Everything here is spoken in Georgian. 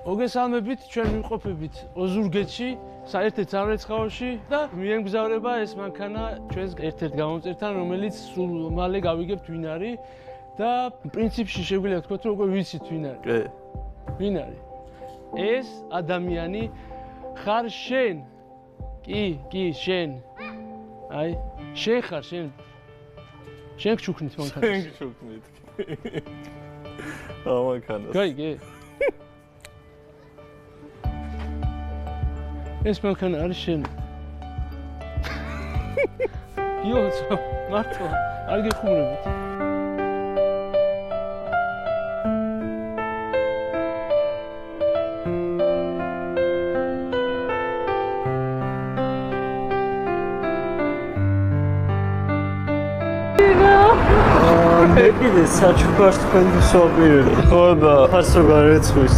მოგესალმებით, ჩვენ ვიმყოფებით ოზურგეთში, საერთოდ სამრეცხაოში და მიემგზავრება ეს მანქანა ჩვენს ერთ-ერთ გამომწერთან, რომელიც სულ მალე გავიგებთ ვინ არის და პრინციპში შეგვიძლია ვთქვათ, რომ უკვე ვიცით ვინ არის. კი. ვინ არის? ეს ადამიანი ხარ შენ. კი, შენ. აი, შენ ხარ, შენ. შენ გჩუქნით მანქანას. შენ გჩუქნით. მანქანას. გაიგე? ეს მანქანა არის შენ. იოცო, მართლა, არ გეხუმრებით. მეკიდე საჩუქარს თქვენ ვსვაპირებთ. ხო და ფასო გარეცხვის.